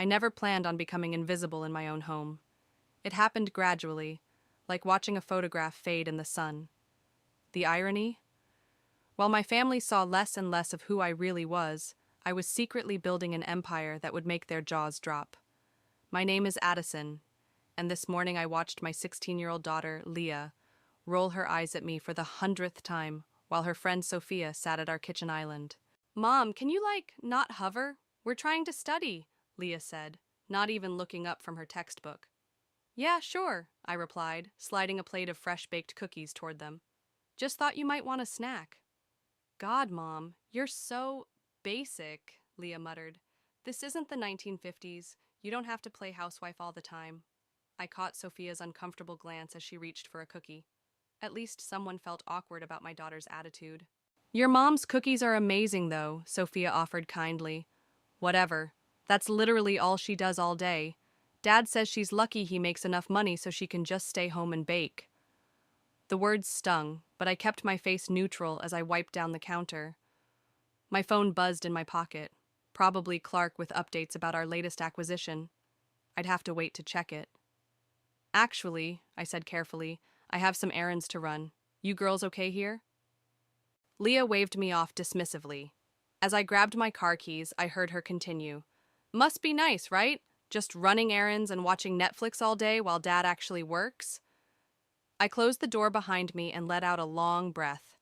I never planned on becoming invisible in my own home. It happened gradually, like watching a photograph fade in the sun. The irony? While my family saw less and less of who I really was, I was secretly building an empire that would make their jaws drop. My name is Addison, and this morning I watched my 16-year-old daughter, Leah, roll her eyes at me for the 100th time while her friend Sophia sat at our kitchen island. "Mom, can you, not hover? We're trying to study," Leah said, not even looking up from her textbook. "Yeah, sure," I replied, sliding a plate of fresh-baked cookies toward them. "Just thought you might want a snack." "God, Mom, you're so basic," Leah muttered. "This isn't the 1950s. You don't have to play housewife all the time." I caught Sophia's uncomfortable glance as she reached for a cookie. At least someone felt awkward about my daughter's attitude. "Your mom's cookies are amazing, though," Sophia offered kindly. "Whatever. That's literally all she does all day. Dad says she's lucky he makes enough money so she can just stay home and bake." The words stung, but I kept my face neutral as I wiped down the counter. My phone buzzed in my pocket. Probably Clark with updates about our latest acquisition. I'd have to wait to check it. "Actually," I said carefully, "I have some errands to run. You girls okay here?" Leah waved me off dismissively. As I grabbed my car keys, I heard her continue. "Must be nice, right? Just running errands and watching Netflix all day while Dad actually works?" I closed the door behind me and let out a long breath.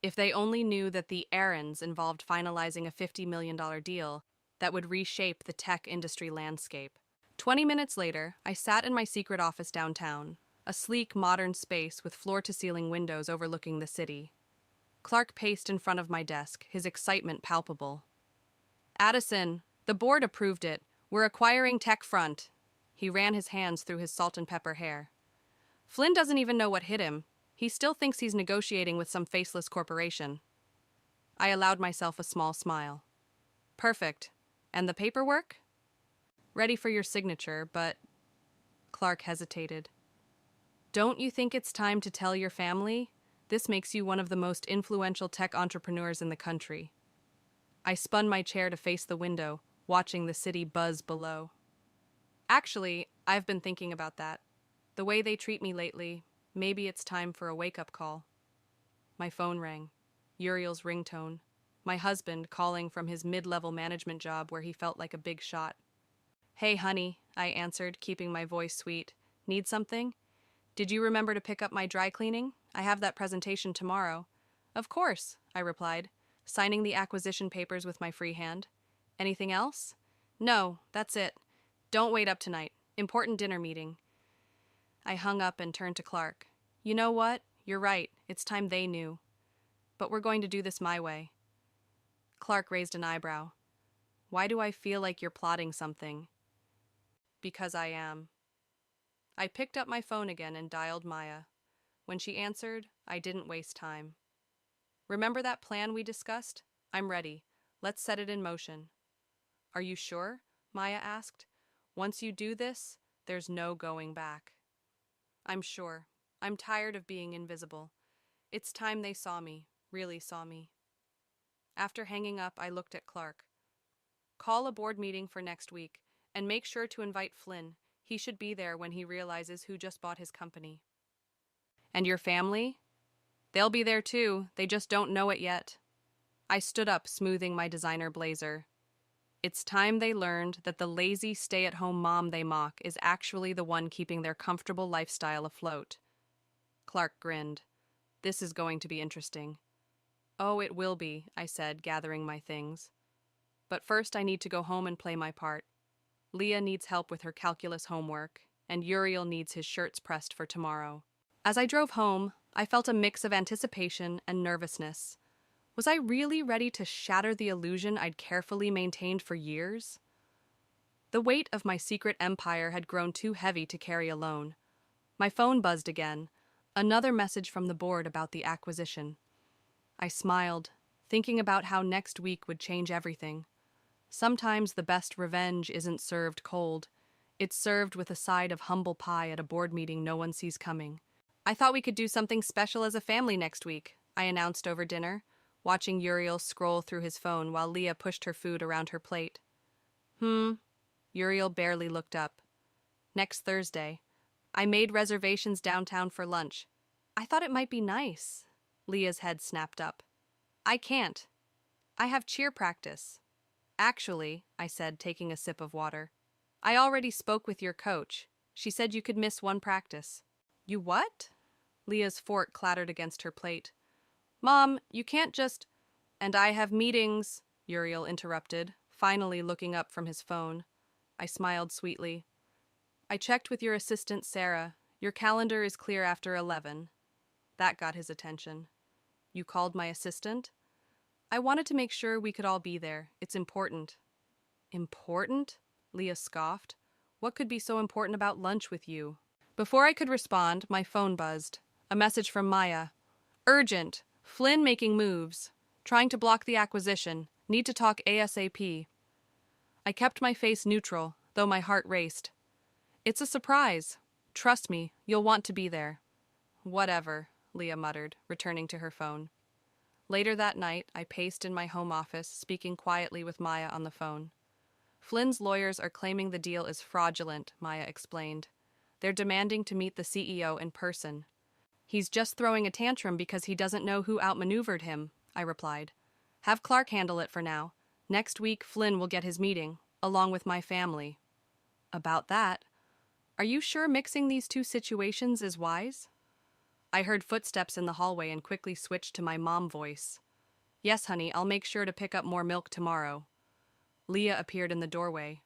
If they only knew that the errands involved finalizing a $50 million deal that would reshape the tech industry landscape. 20 minutes later, I sat in my secret office downtown, a sleek, modern space with floor-to-ceiling windows overlooking the city. Clark paced in front of my desk, his excitement palpable. "Addison, the board approved it. We're acquiring TechFront." He ran his hands through his salt and pepper hair. "Flynn doesn't even know what hit him. He still thinks he's negotiating with some faceless corporation." I allowed myself a small smile. "Perfect. And the paperwork?" "Ready for your signature, but—" Clark hesitated. "Don't you think it's time to tell your family? This makes you one of the most influential tech entrepreneurs in the country." I spun my chair to face the window, watching the city buzz below. "Actually, I've been thinking about that. The way they treat me lately, maybe it's time for a wake-up call." My phone rang. Uriel's ringtone. My husband calling from his mid-level management job where he felt like a big shot. "Hey, honey," I answered, keeping my voice sweet. "Need something? Did you remember to pick up my dry cleaning? I have that presentation tomorrow." "Of course," I replied, signing the acquisition papers with my free hand. "Anything else?" "No, that's it. Don't wait up tonight. Important dinner meeting." I hung up and turned to Clark. "You know what? You're right. It's time they knew. But we're going to do this my way." Clark raised an eyebrow. "Why do I feel like you're plotting something?" "Because I am." I picked up my phone again and dialed Maya. When she answered, I didn't waste time. "Remember that plan we discussed? I'm ready. Let's set it in motion." "Are you sure?" Maya asked. "Once you do this, there's no going back." "I'm sure. I'm tired of being invisible. It's time they saw me, really saw me." After hanging up, I looked at Clark. "Call a board meeting for next week, and make sure to invite Flynn. He should be there when he realizes who just bought his company." "And your family?" "They'll be there too, they just don't know it yet." I stood up, smoothing my designer blazer. It's time they learned that the lazy, stay-at-home mom they mock is actually the one keeping their comfortable lifestyle afloat. Clark grinned. "This is going to be interesting." "Oh, it will be," I said, gathering my things. "But first I need to go home and play my part. Leah needs help with her calculus homework, and Uriel needs his shirts pressed for tomorrow." As I drove home, I felt a mix of anticipation and nervousness. Was I really ready to shatter the illusion I'd carefully maintained for years? The weight of my secret empire had grown too heavy to carry alone. My phone buzzed again, another message from the board about the acquisition. I smiled, thinking about how next week would change everything. Sometimes the best revenge isn't served cold. It's served with a side of humble pie at a board meeting no one sees coming. "I thought we could do something special as a family next week," I announced over dinner, watching Uriel scroll through his phone while Leah pushed her food around her plate. Uriel barely looked up. Next Thursday. I made reservations downtown for lunch. I thought it might be nice. Leah's head snapped up. I can't. I have cheer practice. Actually, I said, taking a sip of water, I already spoke with your coach. She said you could miss one practice. You what? Leah's fork clattered against her plate. Mom, you can't just... And I have meetings, Uriel interrupted, finally looking up from his phone. I smiled sweetly. I checked with your assistant, Sarah. Your calendar is clear after 11. That got his attention. You called my assistant? I wanted to make sure we could all be there. It's important. Important? Leah scoffed. What could be so important about lunch with you? Before I could respond, my phone buzzed. A message from Maya. Urgent. Flynn making moves. Trying to block the acquisition. Need to talk ASAP. I kept my face neutral, though my heart raced. It's a surprise. Trust me, you'll want to be there. Whatever, Leah muttered, returning to her phone. Later that night, I paced in my home office, speaking quietly with Maya on the phone. Flynn's lawyers are claiming the deal is fraudulent, Maya explained. They're demanding to meet the CEO in person. He's just throwing a tantrum because he doesn't know who outmaneuvered him, I replied. Have Clark handle it for now. Next week, Flynn will get his meeting, along with my family. About that, are you sure mixing these two situations is wise? I heard footsteps in the hallway and quickly switched to my mom voice. Yes, honey, I'll make sure to pick up more milk tomorrow. Leah appeared in the doorway.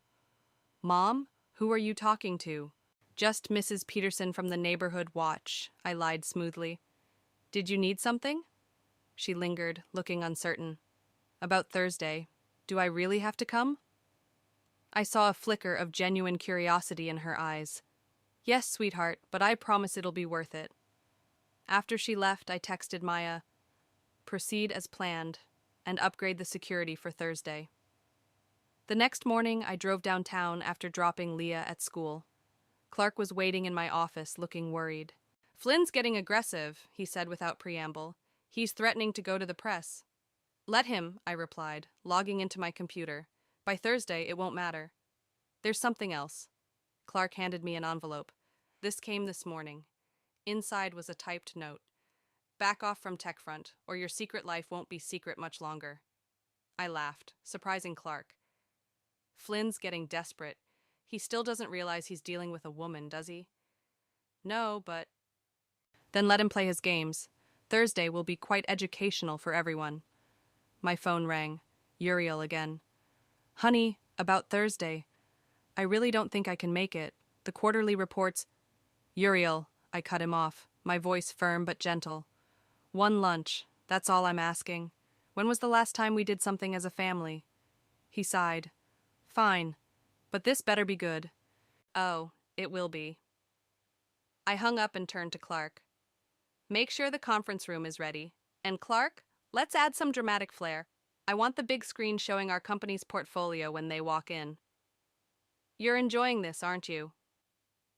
Mom, who are you talking to? Just Mrs. Peterson from the neighborhood watch, I lied smoothly. Did you need something? She lingered, looking uncertain. About Thursday. Do I really have to come? I saw a flicker of genuine curiosity in her eyes. Yes, sweetheart, but I promise it'll be worth it. After she left, I texted Maya, proceed as planned, and upgrade the security for Thursday. The next morning, I drove downtown after dropping Leah at school. Clark was waiting in my office, looking worried. Flynn's getting aggressive, he said without preamble. He's threatening to go to the press. Let him, I replied, logging into my computer. By Thursday, it won't matter. There's something else. Clark handed me an envelope. This came this morning. Inside was a typed note. Back off from TechFront, or your secret life won't be secret much longer. I laughed, surprising Clark. Flynn's getting desperate. He still doesn't realize he's dealing with a woman, does he? No, but... Then let him play his games. Thursday will be quite educational for everyone. My phone rang. Uriel again. Honey, about Thursday. I really don't think I can make it. The quarterly reports... Uriel, I cut him off, my voice firm but gentle. One lunch, that's all I'm asking. When was the last time we did something as a family? He sighed. Fine, but this better be good. Oh, it will be. I hung up and turned to Clark. Make sure the conference room is ready. And Clark, let's add some dramatic flair. I want the big screen showing our company's portfolio when they walk in. You're enjoying this, aren't you?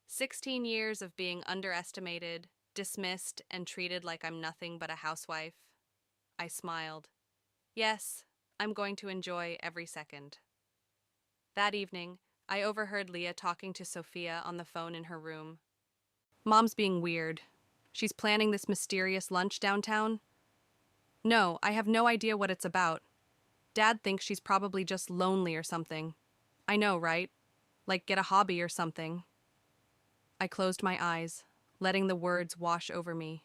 16 years of being underestimated, dismissed, and treated like I'm nothing but a housewife. I smiled. Yes, I'm going to enjoy every second. That evening, I overheard Leah talking to Sophia on the phone in her room. Mom's being weird. She's planning this mysterious lunch downtown. No, I have no idea what it's about. Dad thinks she's probably just lonely or something. I know, right? Like get a hobby or something. I closed my eyes, letting the words wash over me.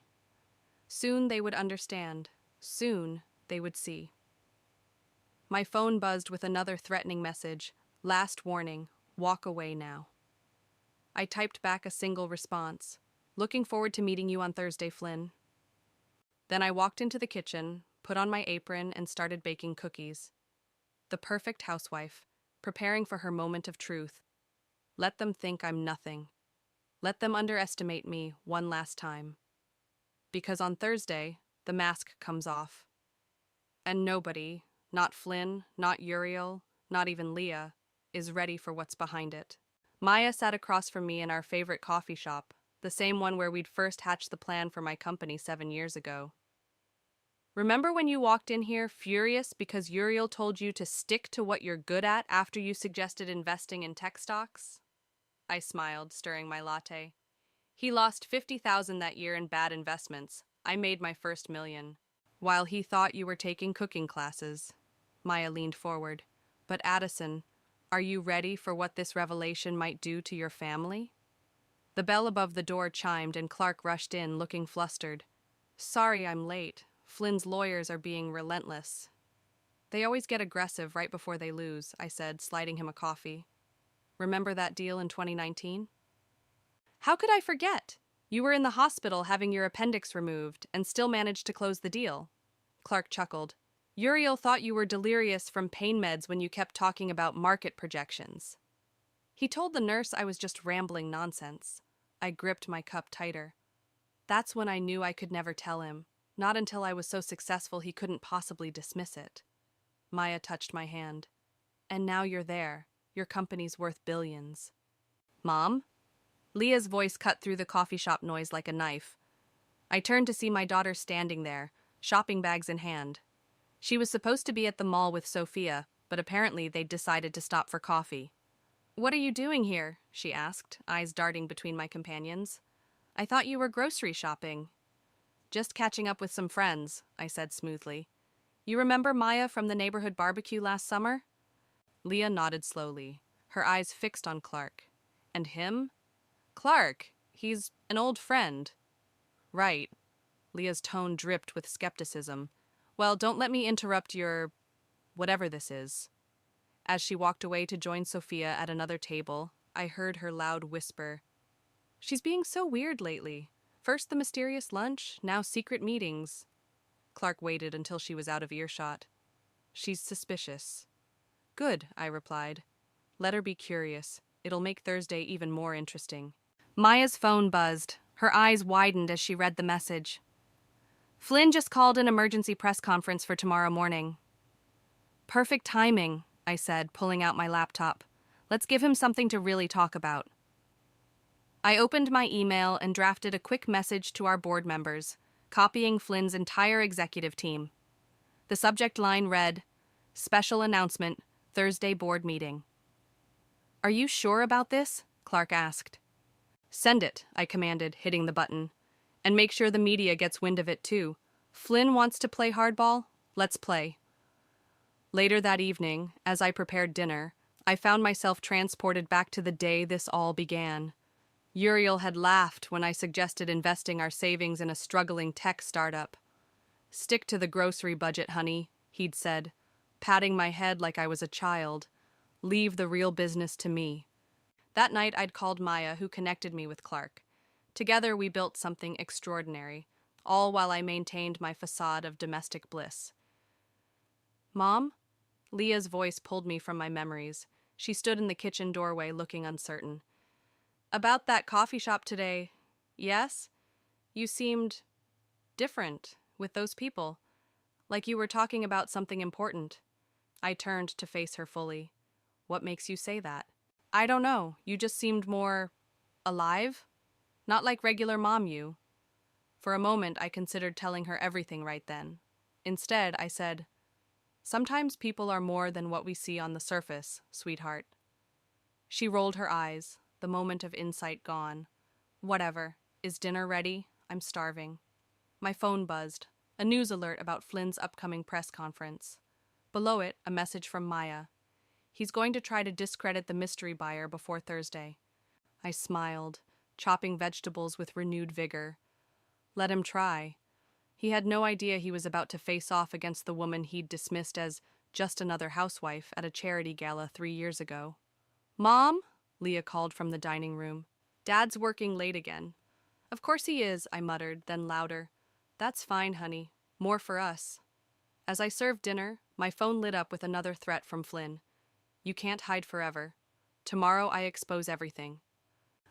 Soon they would understand. Soon they would see. My phone buzzed with another threatening message. Last warning, walk away now. I typed back a single response. Looking forward to meeting you on Thursday, Flynn. Then I walked into the kitchen, put on my apron, and started baking cookies. The perfect housewife, preparing for her moment of truth. Let them think I'm nothing. Let them underestimate me one last time. Because on Thursday, the mask comes off. And nobody, not Flynn, not Uriel, not even Leah, is ready for what's behind it. Maya sat across from me in our favorite coffee shop, the same one where we'd first hatched the plan for my company 7 years ago. Remember when you walked in here furious because Uriel told you to stick to what you're good at after you suggested investing in tech stocks? I smiled, stirring my latte. He lost 50,000 that year in bad investments. I made my first million. While he thought you were taking cooking classes. Maya leaned forward. But Addison, are you ready for what this revelation might do to your family? The bell above the door chimed and Clark rushed in, looking flustered. Sorry I'm late. Flynn's lawyers are being relentless. They always get aggressive right before they lose, I said, sliding him a coffee. Remember that deal in 2019? How could I forget? You were in the hospital having your appendix removed and still managed to close the deal. Clark chuckled. Uriel thought you were delirious from pain meds when you kept talking about market projections. He told the nurse I was just rambling nonsense. I gripped my cup tighter. That's when I knew I could never tell him, not until I was so successful he couldn't possibly dismiss it. Maya touched my hand. And now you're there. Your company's worth billions. Mom? Leah's voice cut through the coffee shop noise like a knife. I turned to see my daughter standing there, shopping bags in hand. She was supposed to be at the mall with Sophia, but apparently they'd decided to stop for coffee. What are you doing here? She asked, eyes darting between my companions. I thought you were grocery shopping. Just catching up with some friends, I said smoothly. You remember Maya from the neighborhood barbecue last summer? Leah nodded slowly, her eyes fixed on Clark. And him? Clark, he's an old friend. Right. Leah's tone dripped with skepticism. Well, don't let me interrupt your whatever this is. As she walked away to join Sophia at another table, I heard her loud whisper. She's being so weird lately. First the mysterious lunch, now secret meetings. Clark waited until she was out of earshot. She's suspicious. Good, I replied. Let her be curious. It'll make Thursday even more interesting. Maya's phone buzzed. Her eyes widened as she read the message. Flynn just called an emergency press conference for tomorrow morning. Perfect timing, I said, pulling out my laptop. Let's give him something to really talk about. I opened my email and drafted a quick message to our board members, copying Flynn's entire executive team. The subject line read, Special Announcement, Thursday Board Meeting. Are you sure about this? Clark asked. Send it, I commanded, hitting the button. And make sure the media gets wind of it too. Flynn wants to play hardball? Let's play. Later that evening, as I prepared dinner, I found myself transported back to the day this all began. Uriel had laughed when I suggested investing our savings in a struggling tech startup. Stick to the grocery budget, honey, he'd said, patting my head like I was a child. Leave the real business to me. That night I'd called Maya, who connected me with Clark. Together we built something extraordinary, all while I maintained my facade of domestic bliss. Mom? Leah's voice pulled me from my memories. She stood in the kitchen doorway looking uncertain. About that coffee shop today, yes? You seemed different with those people, like you were talking about something important. I turned to face her fully. What makes you say that? I don't know. You just seemed more alive? Not like regular mom you. For a moment, I considered telling her everything right then. Instead, I said, Sometimes people are more than what we see on the surface, sweetheart. She rolled her eyes, the moment of insight gone. Whatever. Is dinner ready? I'm starving. My phone buzzed. A news alert about Flynn's upcoming press conference. Below it, a message from Maya. He's going to try to discredit the mystery buyer before Thursday. I smiled, chopping vegetables with renewed vigor. Let him try. He had no idea he was about to face off against the woman he'd dismissed as just another housewife at a charity gala 3 years ago. Mom? Leah called from the dining room. Dad's working late again. Of course he is, I muttered, then louder. That's fine, honey. More for us. As I served dinner, my phone lit up with another threat from Flynn. You can't hide forever. Tomorrow I expose everything.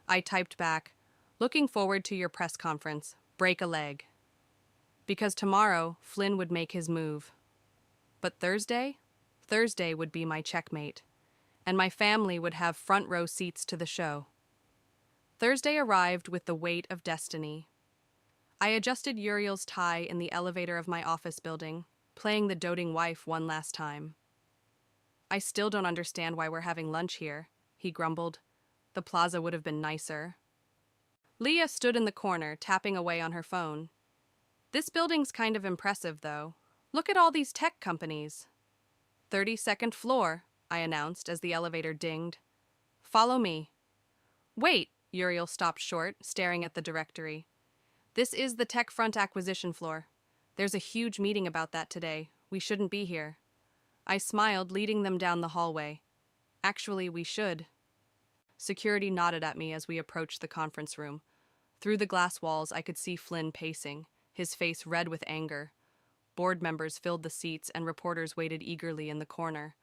I typed back, looking forward to your press conference. Break a leg. Because tomorrow, Flynn would make his move. But Thursday? Thursday would be my checkmate. And my family would have front row seats to the show. Thursday arrived with the weight of destiny. I adjusted Uriel's tie in the elevator of my office building, playing the doting wife one last time. I still don't understand why we're having lunch here, he grumbled. The plaza would have been nicer. Leah stood in the corner, tapping away on her phone. This building's kind of impressive, though. Look at all these tech companies. 32nd floor, I announced as the elevator dinged. Follow me. Wait, Uriel stopped short, staring at the directory. This is the tech front acquisition floor. There's a huge meeting about that today. We shouldn't be here. I smiled, leading them down the hallway. Actually, we should. Security nodded at me as we approached the conference room. Through the glass walls, I could see Flynn pacing, his face red with anger. Board members filled the seats and reporters waited eagerly in the corner.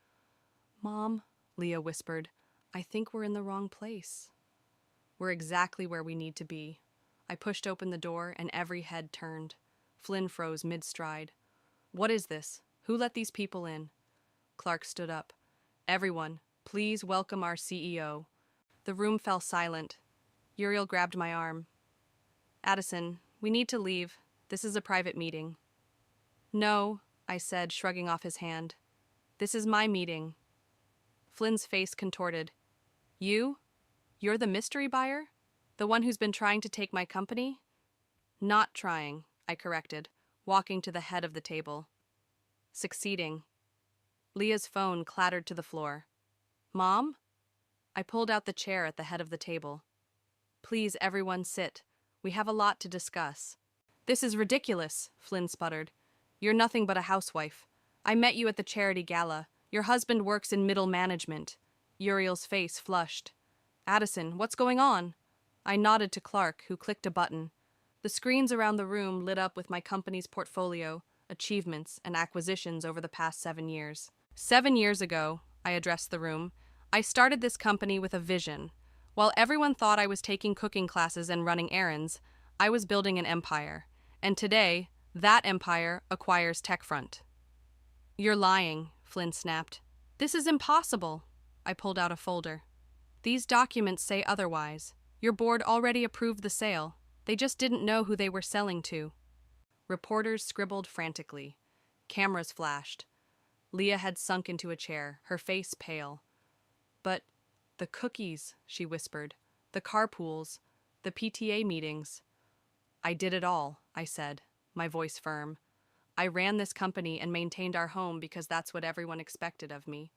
Mom, Leah whispered, I think we're in the wrong place. We're exactly where we need to be. I pushed open the door and every head turned. Flynn froze mid-stride. What is this? Who let these people in? Clark stood up. Everyone, please welcome our CEO. The room fell silent. Uriel grabbed my arm. Addison, we need to leave. This is a private meeting. No, I said, shrugging off his hand. This is my meeting. Flynn's face contorted. You? You're the mystery buyer? The one who's been trying to take my company? Not trying, I corrected, walking to the head of the table. Succeeding. Leah's phone clattered to the floor. Mom? I pulled out the chair at the head of the table. Please, everyone, sit. We have a lot to discuss. This is ridiculous, Flynn sputtered. You're nothing but a housewife. I met you at the charity gala. Your husband works in middle management. Uriel's face flushed. Addison, what's going on? I nodded to Clark, who clicked a button. The screens around the room lit up with my company's portfolio, achievements, and acquisitions over the past 7 years. 7 years ago, I addressed the room, I started this company with a vision. While everyone thought I was taking cooking classes and running errands, I was building an empire. And today, that empire acquires TechFront. You're lying, Flynn snapped. This is impossible. I pulled out a folder. These documents say otherwise. Your board already approved the sale. They just didn't know who they were selling to. Reporters scribbled frantically. Cameras flashed. Leah had sunk into a chair, her face pale. But the cookies, she whispered. The carpools. The PTA meetings. I did it all, I said, my voice firm. I ran this company and maintained our home because that's what everyone expected of me.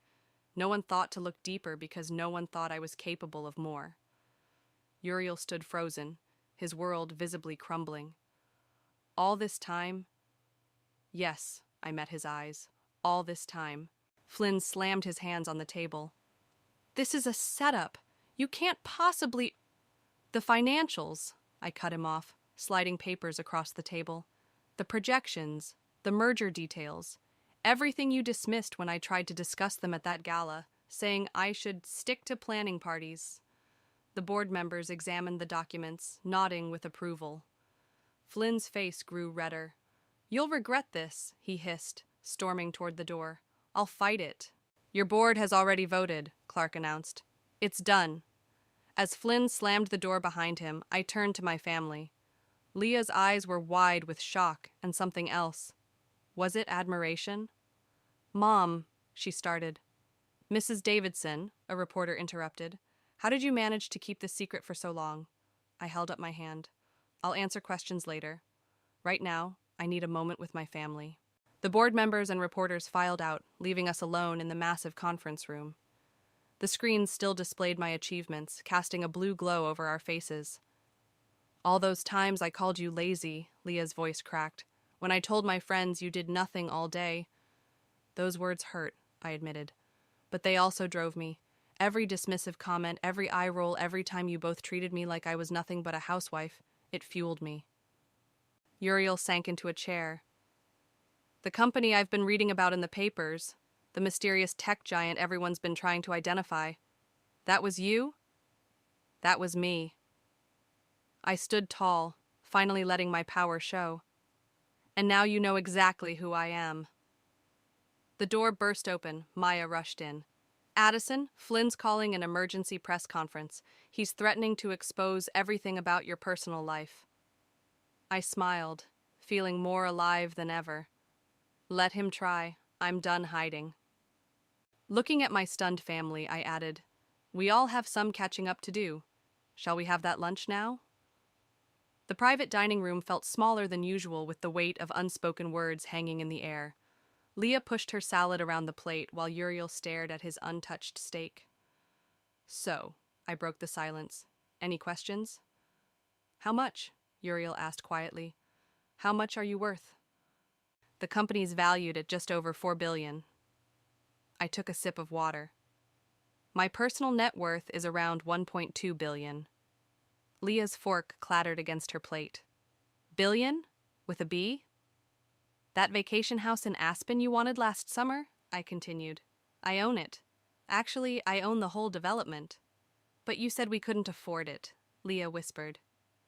No one thought to look deeper because no one thought I was capable of more. Uriel stood frozen, his world visibly crumbling. All this time? Yes, I met his eyes. All this time. Flynn slammed his hands on the table. This is a setup. You can't possibly... The financials, I cut him off, sliding papers across the table. The projections, the merger details, everything you dismissed when I tried to discuss them at that gala, saying I should stick to planning parties. The board members examined the documents, nodding with approval. Flynn's face grew redder. You'll regret this, he hissed, storming toward the door. I'll fight it. Your board has already voted, Clark announced. It's done. As Flynn slammed the door behind him, I turned to my family. Leah's eyes were wide with shock and something else. Was it admiration? Mom, she started. Mrs. Davidson, a reporter interrupted. How did you manage to keep this secret for so long? I held up my hand. I'll answer questions later. Right now, I need a moment with my family. The board members and reporters filed out, leaving us alone in the massive conference room. The screens still displayed my achievements, casting a blue glow over our faces. All those times I called you lazy, Leah's voice cracked. When I told my friends you did nothing all day. Those words hurt, I admitted. But they also drove me. Every dismissive comment, every eye roll, every time you both treated me like I was nothing but a housewife, it fueled me. Uriel sank into a chair. The company I've been reading about in the papers, the mysterious tech giant everyone's been trying to identify. That was you? That was me. I stood tall, finally letting my power show. And now you know exactly who I am. The door burst open. Maya rushed in. Addison, Flynn's calling an emergency press conference. He's threatening to expose everything about your personal life. I smiled, feeling more alive than ever. Let him try. I'm done hiding. Looking at my stunned family, I added, we all have some catching up to do. Shall we have that lunch now? The private dining room felt smaller than usual with the weight of unspoken words hanging in the air. Leah pushed her salad around the plate while Uriel stared at his untouched steak. So, I broke the silence. Any questions? How much? Uriel asked quietly. How much are you worth? The company's valued at just over $4 billion. I took a sip of water. My personal net worth is around $1.2 billion. Leah's fork clattered against her plate. Billion? With a B? That vacation house in Aspen you wanted last summer? I continued. I own it. Actually, I own the whole development. But you said we couldn't afford it, Leah whispered.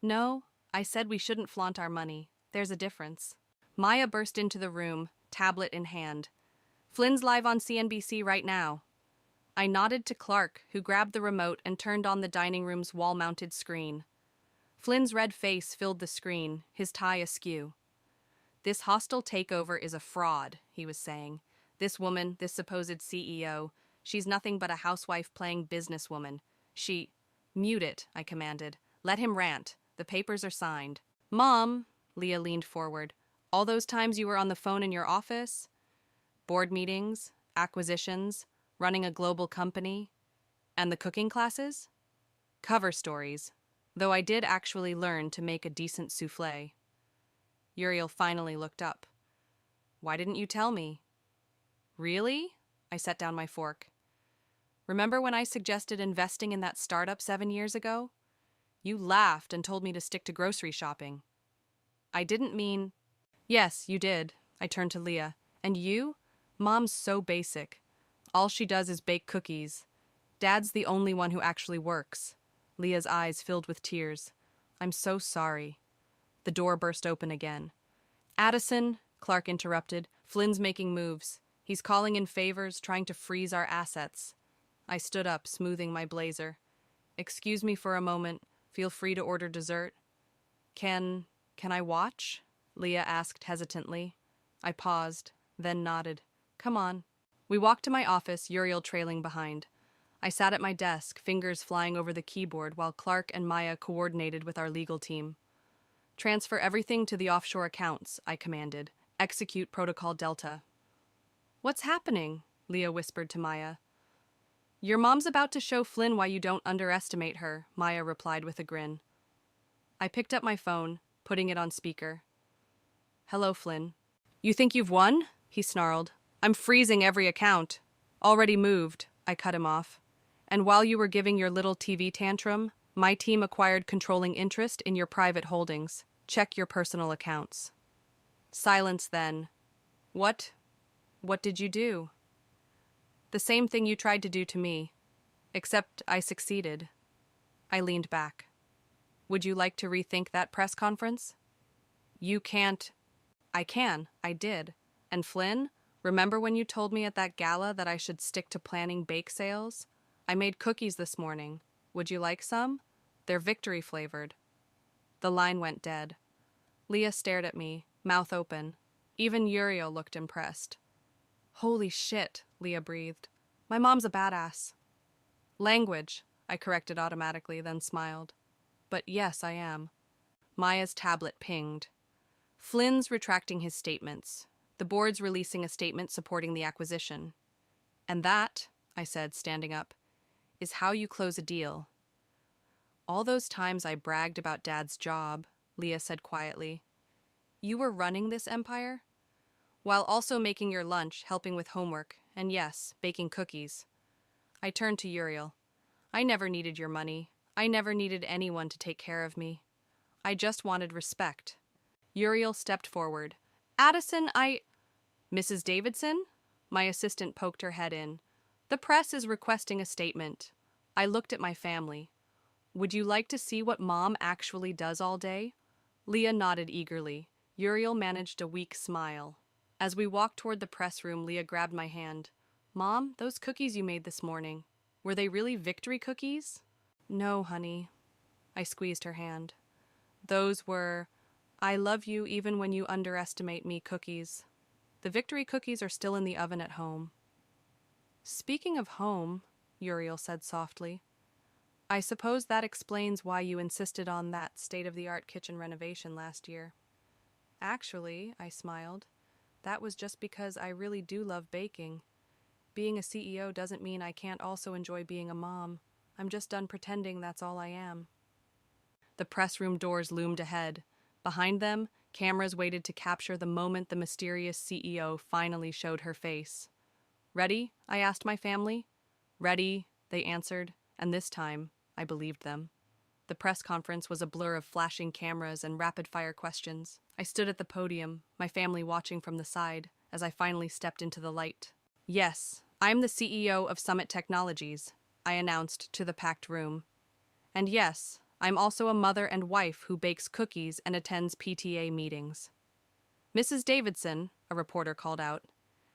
No, I said we shouldn't flaunt our money. There's a difference. Maya burst into the room, tablet in hand. Flynn's live on CNBC right now. I nodded to Clark, who grabbed the remote and turned on the dining room's wall-mounted screen. Flynn's red face filled the screen, his tie askew. This hostile takeover is a fraud, he was saying. This woman, this supposed CEO, she's nothing but a housewife playing businesswoman. Mute it, I commanded. Let him rant. The papers are signed. Mom, Leah leaned forward. All those times you were on the phone in your office? Board meetings, acquisitions, running a global company, and the cooking classes? Cover stories, though I did actually learn to make a decent souffle. Uriel finally looked up. Why didn't you tell me? Really? I set down my fork. Remember when I suggested investing in that startup 7 years ago? You laughed and told me to stick to grocery shopping. I didn't mean... Yes, you did. I turned to Leah. And you? Mom's so basic. All she does is bake cookies. Dad's the only one who actually works. Leah's eyes filled with tears. I'm so sorry. The door burst open again. Addison, Clark interrupted. Flynn's making moves. He's calling in favors, trying to freeze our assets. I stood up, smoothing my blazer. Excuse me for a moment. Feel free to order dessert. Can I watch? Leah asked hesitantly. I paused, then nodded. Come on. We walked to my office, Uriel trailing behind. I sat at my desk, fingers flying over the keyboard while Clark and Maya coordinated with our legal team. Transfer everything to the offshore accounts, I commanded. Execute Protocol Delta. What's happening? Leah whispered to Maya. Your mom's about to show Flynn why you don't underestimate her, Maya replied with a grin. I picked up my phone, putting it on speaker. Hello, Flynn. You think you've won? He snarled. I'm freezing every account. Already moved, I cut him off. And while you were giving your little TV tantrum, my team acquired controlling interest in your private holdings. Check your personal accounts. Silence then. What did you do? The same thing you tried to do to me. Except I succeeded. I leaned back. Would you like to rethink that press conference? You can't. I can. I did. And Flynn, remember when you told me at that gala that I should stick to planning bake sales? I made cookies this morning. Would you like some? They're victory flavored. The line went dead. Leah stared at me, mouth open. Even Uriel looked impressed. Holy shit, Leah breathed. My mom's a badass. Language, I corrected automatically, then smiled. But yes, I am. Maya's tablet pinged. Flynn's retracting his statements. The board's releasing a statement supporting the acquisition. And that, I said, standing up, is how you close a deal. All those times I bragged about Dad's job, Leah said quietly. You were running this empire? While also making your lunch, helping with homework, and yes, baking cookies. I turned to Uriel. I never needed your money. I never needed anyone to take care of me. I just wanted respect. Uriel stepped forward. Addison, Mrs. Davidson? My assistant poked her head in. The press is requesting a statement. I looked at my family. Would you like to see what Mom actually does all day? Leah nodded eagerly. Uriel managed a weak smile. As we walked toward the press room, Leah grabbed my hand. Mom, those cookies you made this morning, were they really victory cookies? No, honey. I squeezed her hand. Those were I love you even when you underestimate me, cookies. The victory cookies are still in the oven at home. Speaking of home, Uriel said softly, I suppose that explains why you insisted on that state-of-the-art kitchen renovation last year. Actually, I smiled, that was just because I really do love baking. Being a CEO doesn't mean I can't also enjoy being a mom. I'm just done pretending that's all I am. The press room doors loomed ahead. Behind them, cameras waited to capture the moment the mysterious CEO finally showed her face. Ready? I asked my family. Ready, they answered, and this time, I believed them. The press conference was a blur of flashing cameras and rapid-fire questions. I stood at the podium, my family watching from the side, as I finally stepped into the light. Yes, I'm the CEO of Summit Technologies, I announced to the packed room. And yes, I'm also a mother and wife who bakes cookies and attends PTA meetings. Mrs. Davidson, a reporter called out,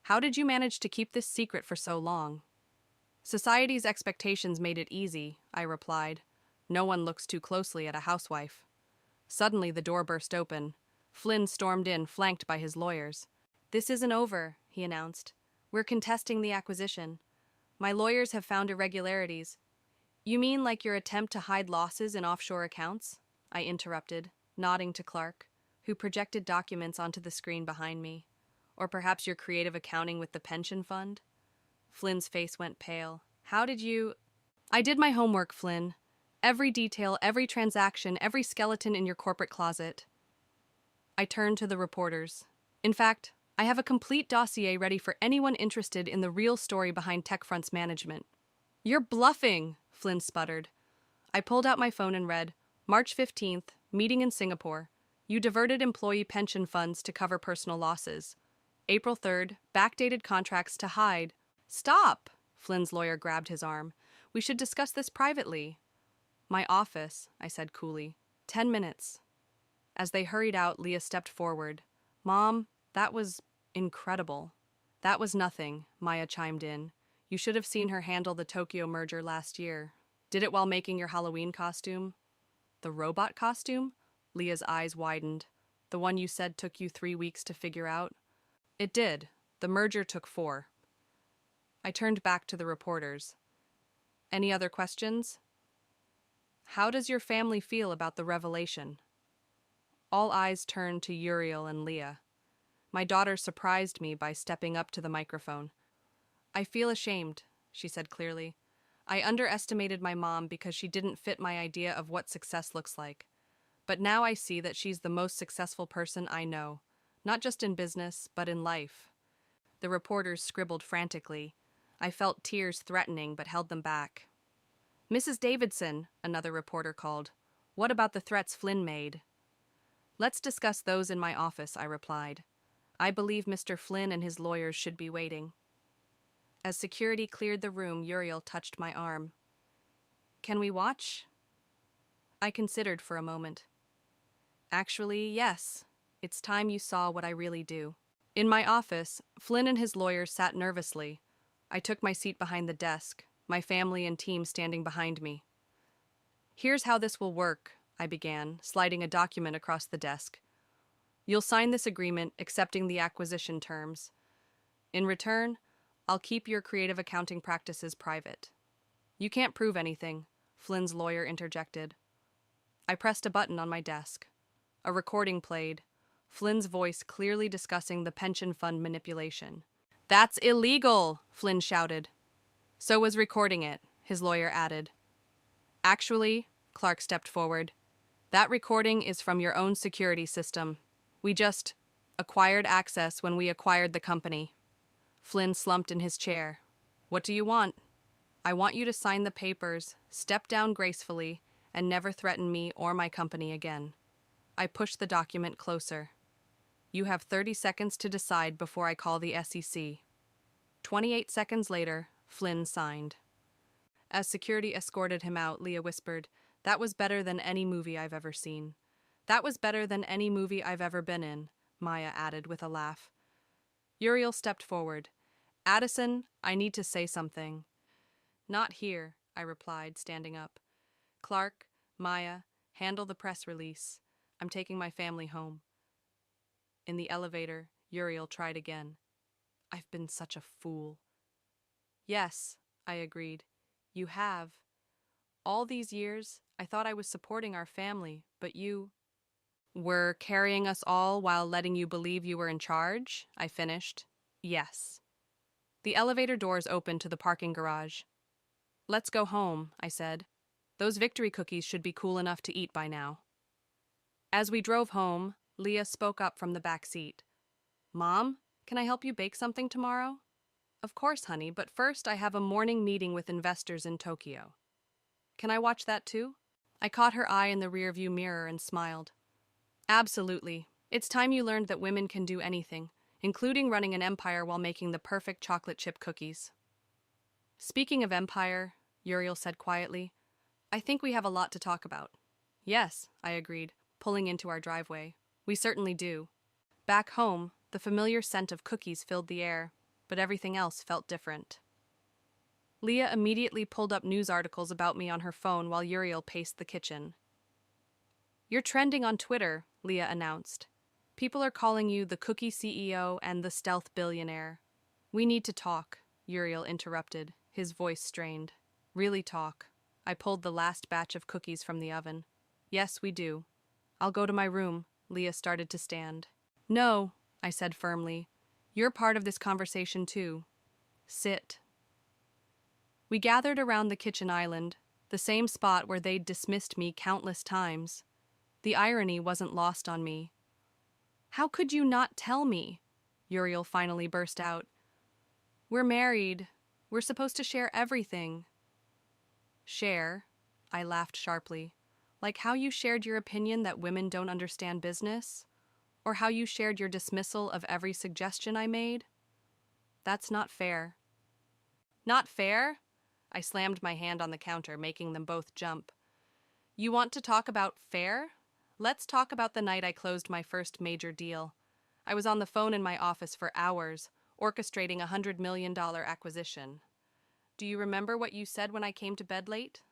how did you manage to keep this secret for so long? Society's expectations made it easy, I replied. No one looks too closely at a housewife. Suddenly the door burst open. Flynn stormed in, flanked by his lawyers. This isn't over, he announced. We're contesting the acquisition. My lawyers have found irregularities. You mean like your attempt to hide losses in offshore accounts? I interrupted, nodding to Clark, who projected documents onto the screen behind me. Or perhaps your creative accounting with the pension fund? Flynn's face went pale. How did you... I did my homework, Flynn. Every detail, every transaction, every skeleton in your corporate closet. I turned to the reporters. In fact, I have a complete dossier ready for anyone interested in the real story behind TechFront's management. You're bluffing, Flynn sputtered. I pulled out my phone and read, March 15th, meeting in Singapore. You diverted employee pension funds to cover personal losses. April 3rd, backdated contracts to hide. Stop! Flynn's lawyer grabbed his arm. We should discuss this privately. My office, I said coolly. 10 minutes. As they hurried out, Leah stepped forward. Mom, that was incredible. That was nothing, Maya chimed in. You should have seen her handle the Tokyo merger last year. Did it while making your Halloween costume? The robot costume? Leah's eyes widened. The one you said took you 3 weeks to figure out? It did. The merger took 4. I turned back to the reporters. Any other questions? How does your family feel about the revelation? All eyes turned to Uriel and Leah. My daughter surprised me by stepping up to the microphone. I feel ashamed, she said clearly. I underestimated my mom because she didn't fit my idea of what success looks like. But now I see that she's the most successful person I know, not just in business, but in life. The reporters scribbled frantically. I felt tears threatening but held them back. Mrs. Davidson, another reporter called. What about the threats Flynn made? Let's discuss those in my office, I replied. I believe Mr. Flynn and his lawyers should be waiting. As security cleared the room, Uriel touched my arm. Can we watch? I considered for a moment. Actually, yes. It's time you saw what I really do. In my office, Flynn and his lawyers sat nervously. I took my seat behind the desk, my family and team standing behind me. Here's how this will work, I began, sliding a document across the desk. You'll sign this agreement accepting the acquisition terms. In return, I'll keep your creative accounting practices private. You can't prove anything, Flynn's lawyer interjected. I pressed a button on my desk. A recording played, Flynn's voice clearly discussing the pension fund manipulation. That's illegal, Flynn shouted. So was recording it, his lawyer added. Actually, Clark stepped forward, that recording is from your own security system. We just acquired access when we acquired the company. Flynn slumped in his chair. What do you want? I want you to sign the papers, step down gracefully, and never threaten me or my company again. I pushed the document closer. You have 30 seconds to decide before I call the SEC. 28 seconds later, Flynn signed. As security escorted him out, Leah whispered, That was better than any movie I've ever seen. That was better than any movie I've ever been in, Maya added with a laugh. Uriel stepped forward. Addison, I need to say something. Not here, I replied, standing up. Clark, Maya, handle the press release. I'm taking my family home. In the elevator, Uriel tried again. I've been such a fool. Yes, I agreed. You have. All these years, I thought I was supporting our family, but you were carrying us all while letting you believe you were in charge, I finished. Yes. The elevator doors opened to the parking garage. Let's go home, I said. Those victory cookies should be cool enough to eat by now. As we drove home, Leah spoke up from the back seat. Mom, can I help you bake something tomorrow? Of course, honey, but first I have a morning meeting with investors in Tokyo. Can I watch that too? I caught her eye in the rearview mirror and smiled. Absolutely. It's time you learned that women can do anything, including running an empire while making the perfect chocolate chip cookies. Speaking of empire, Uriel said quietly, I think we have a lot to talk about. Yes, I agreed, pulling into our driveway. We certainly do. Back home, the familiar scent of cookies filled the air, but everything else felt different. Leah immediately pulled up news articles about me on her phone while Uriel paced the kitchen. You're trending on Twitter, Leah announced. People are calling you the cookie CEO and the stealth billionaire. We need to talk, Uriel interrupted, his voice strained. Really talk. I pulled the last batch of cookies from the oven. Yes, we do. I'll go to my room. Leah started to stand. No, I said firmly. You're part of this conversation too. Sit. We gathered around the kitchen island, the same spot where they'd dismissed me countless times. The irony wasn't lost on me. How could you not tell me? Uriel finally burst out. We're married. We're supposed to share everything. Share? I laughed sharply. Like how you shared your opinion that women don't understand business? Or how you shared your dismissal of every suggestion I made? That's not fair. Not fair? I slammed my hand on the counter, making them both jump. You want to talk about fair? Let's talk about the night I closed my first major deal. I was on the phone in my office for hours, orchestrating a $100 million acquisition. Do you remember what you said when I came to bed late?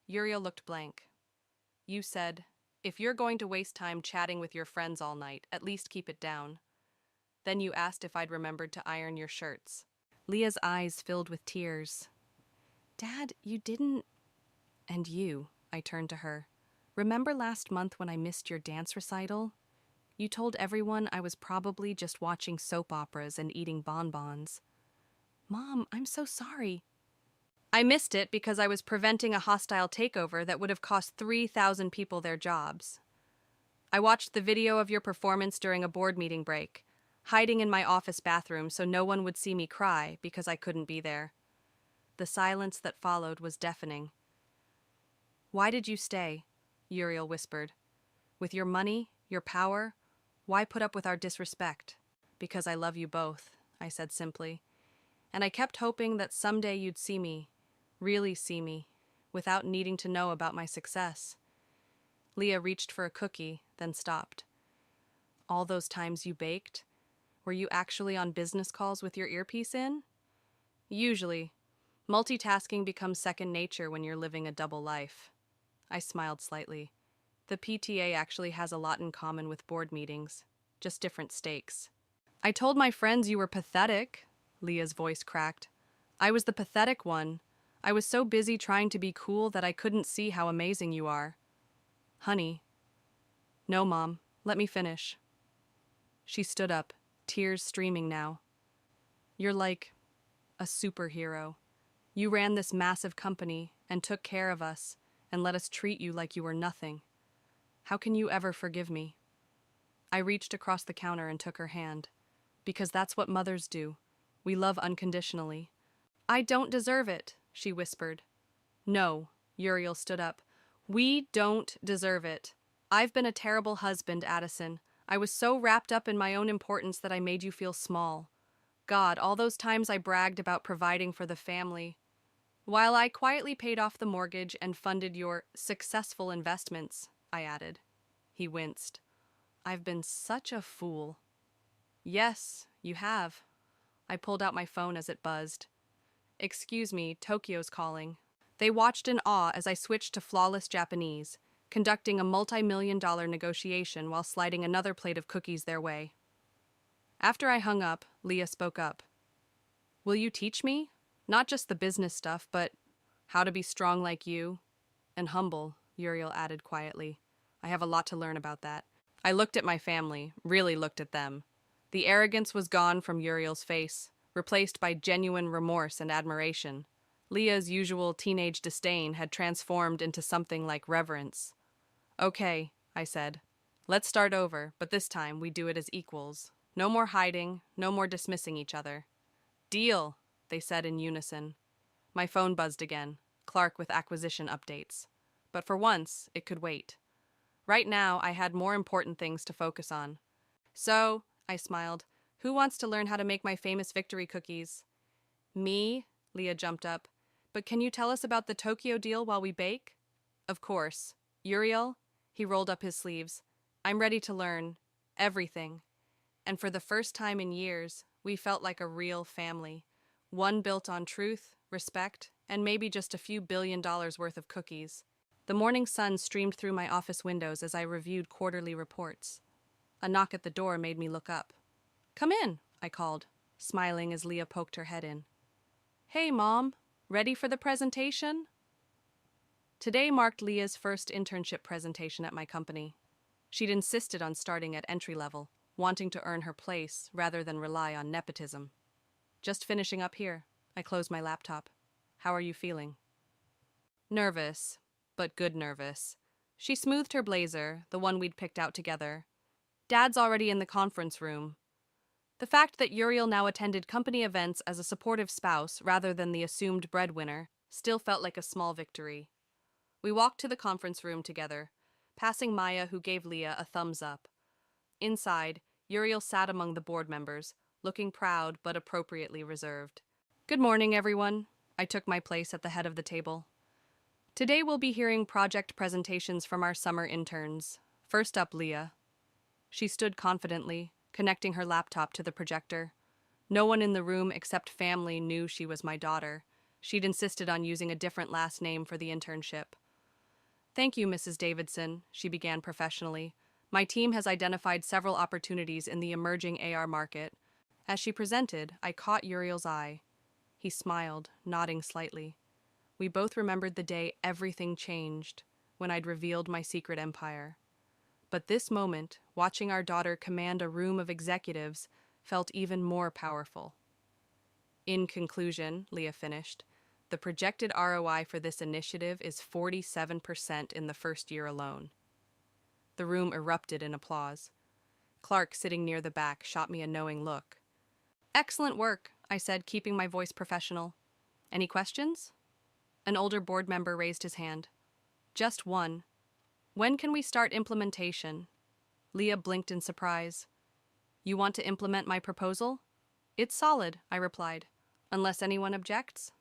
Uriel looked blank. You said, if you're going to waste time chatting with your friends all night, at least keep it down. Then you asked if I'd remembered to iron your shirts. Leah's eyes filled with tears. Dad, you didn't... And you, I turned to her. Remember last month when I missed your dance recital? You told everyone I was probably just watching soap operas and eating bonbons. Mom, I'm so sorry. I missed it because I was preventing a hostile takeover that would have cost 3,000 people their jobs. I watched the video of your performance during a board meeting break, hiding in my office bathroom so no one would see me cry because I couldn't be there. The silence that followed was deafening. Why did you stay? Uriel whispered. With your money, your power, why put up with our disrespect? Because I love you both, I said simply. And I kept hoping that someday you'd see me, really see me, without needing to know about my success. Leah reached for a cookie, then stopped. All those times you baked? Were you actually on business calls with your earpiece in? Usually. Multitasking becomes second nature when you're living a double life. I smiled slightly. The PTA actually has a lot in common with board meetings, just different stakes. I told my friends you were pathetic, Leah's voice cracked. I was the pathetic one. I was so busy trying to be cool that I couldn't see how amazing you are. Honey. No, Mom. Let me finish. She stood up, tears streaming now. You're like a superhero. You ran this massive company and took care of us and let us treat you like you were nothing. How can you ever forgive me? I reached across the counter and took her hand. Because that's what mothers do. We love unconditionally. I don't deserve it, she whispered. No, Uriel stood up. We don't deserve it. I've been a terrible husband, Addison. I was so wrapped up in my own importance that I made you feel small. God, all those times I bragged about providing for the family. While I quietly paid off the mortgage and funded your successful investments, I added. He winced. I've been such a fool. Yes, you have. I pulled out my phone as it buzzed. Excuse me, Tokyo's calling. They watched in awe as I switched to flawless Japanese, conducting a multi-million-dollar negotiation while sliding another plate of cookies their way. After I hung up, Leah spoke up. Will you teach me? Not just the business stuff, but how to be strong like you. And humble, Uriel added quietly. I have a lot to learn about that. I looked at my family, really looked at them. The arrogance was gone from Uriel's face, replaced by genuine remorse and admiration. Leah's usual teenage disdain had transformed into something like reverence. Okay, I said. Let's start over, but this time we do it as equals. No more hiding, no more dismissing each other. Deal, they said in unison. My phone buzzed again, Clark with acquisition updates. But for once, it could wait. Right now, I had more important things to focus on. So, I smiled, who wants to learn how to make my famous victory cookies? Me, Leah jumped up. But can you tell us about the Tokyo deal while we bake? Of course. Uriel? He rolled up his sleeves. I'm ready to learn. Everything. And for the first time in years, we felt like a real family. One built on truth, respect, and maybe just a few $1 billion worth of cookies. The morning sun streamed through my office windows as I reviewed quarterly reports. A knock at the door made me look up. Come in, I called, smiling as Leah poked her head in. Hey, Mom. Ready for the presentation? Today marked Leah's first internship presentation at my company. She'd insisted on starting at entry level, wanting to earn her place rather than rely on nepotism. Just finishing up here. I closed my laptop. How are you feeling? Nervous, but good nervous. She smoothed her blazer, the one we'd picked out together. Dad's already in the conference room. The fact that Uriel now attended company events as a supportive spouse rather than the assumed breadwinner still felt like a small victory. We walked to the conference room together, passing Maya, who gave Leah a thumbs up. Inside, Uriel sat among the board members, looking proud but appropriately reserved. Good morning, everyone. I took my place at the head of the table. Today we'll be hearing project presentations from our summer interns. First up, Leah. She stood confidently, connecting her laptop to the projector. No one in the room except family knew she was my daughter. She'd insisted on using a different last name for the internship. Thank you, Mrs. Davidson, she began professionally. My team has identified several opportunities in the emerging AR market. As she presented, I caught Uriel's eye. He smiled, nodding slightly. We both remembered the day everything changed, when I'd revealed my secret empire. But this moment, watching our daughter command a room of executives, felt even more powerful. In conclusion, Leah finished, the projected ROI for this initiative is 47% in the first year alone. The room erupted in applause. Clark, sitting near the back, shot me a knowing look. Excellent work, I said, keeping my voice professional. Any questions? An older board member raised his hand. Just one. When can we start implementation? Leah blinked in surprise. You want to implement my proposal? It's solid, I replied, unless anyone objects.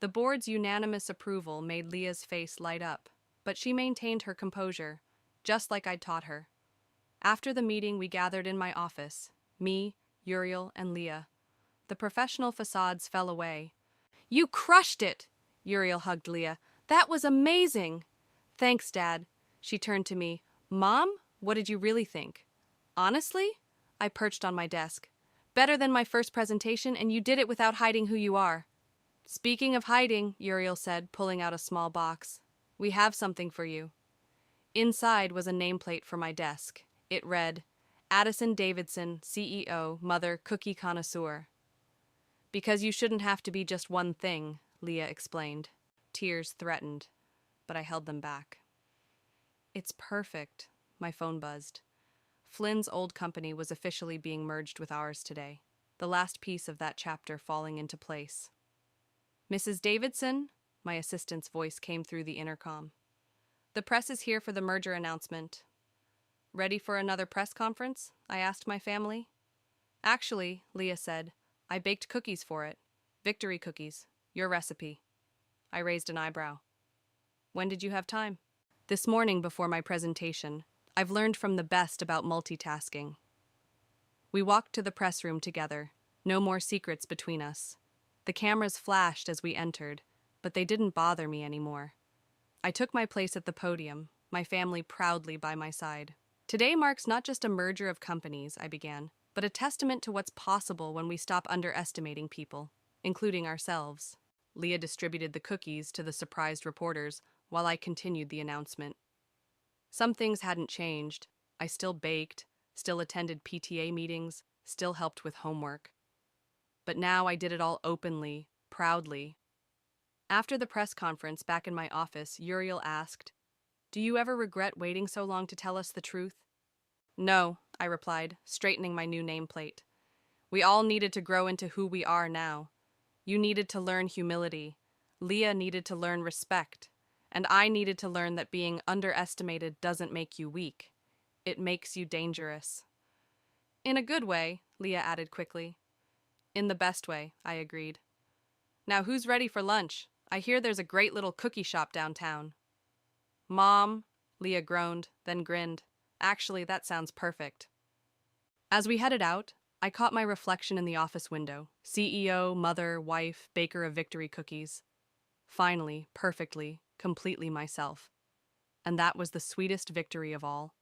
The board's unanimous approval made Leah's face light up, but she maintained her composure, just like I'd taught her. After the meeting, we gathered in my office, me, Uriel, and Leah. The professional facades fell away. You crushed it! Uriel hugged Leah. That was amazing! Thanks, Dad. She turned to me. Mom, what did you really think? Honestly? I perched on my desk. Better than my first presentation, and you did it without hiding who you are. Speaking of hiding, Uriel said, pulling out a small box, we have something for you. Inside was a nameplate for my desk. It read, Addison Davidson, CEO, Mother, Cookie Connoisseur. Because you shouldn't have to be just one thing, Leah explained. Tears threatened, but I held them back. It's perfect, my phone buzzed. Flynn's old company was officially being merged with ours today, the last piece of that chapter falling into place. Mrs. Davidson, my assistant's voice came through the intercom. The press is here for the merger announcement. Ready for another press conference? I asked my family. Actually, Leah said, I baked cookies for it. Victory cookies. Your recipe. I raised an eyebrow. When did you have time? This morning before my presentation. I've learned from the best about multitasking. We walked to the press room together. No more secrets between us. The cameras flashed as we entered, but they didn't bother me anymore. I took my place at the podium, my family proudly by my side. Today marks not just a merger of companies, I began, but a testament to what's possible when we stop underestimating people, including ourselves. Leah distributed the cookies to the surprised reporters while I continued the announcement. Some things hadn't changed. I still baked, still attended PTA meetings, still helped with homework. But now I did it all openly, proudly. After the press conference back in my office, Uriel asked, "Do you ever regret waiting so long to tell us the truth?" "No," I replied, straightening my new nameplate. "We all needed to grow into who we are now. You needed to learn humility. Leah needed to learn respect. And I needed to learn that being underestimated doesn't make you weak. It makes you dangerous." "In a good way," Leah added quickly. "In the best way," I agreed. "Now who's ready for lunch? I hear there's a great little cookie shop downtown." "Mom," Leah groaned, then grinned. "Actually, that sounds perfect." As we headed out, I caught my reflection in the office window. CEO, mother, wife, baker of victory cookies. Finally, perfectly, completely myself. And that was the sweetest victory of all.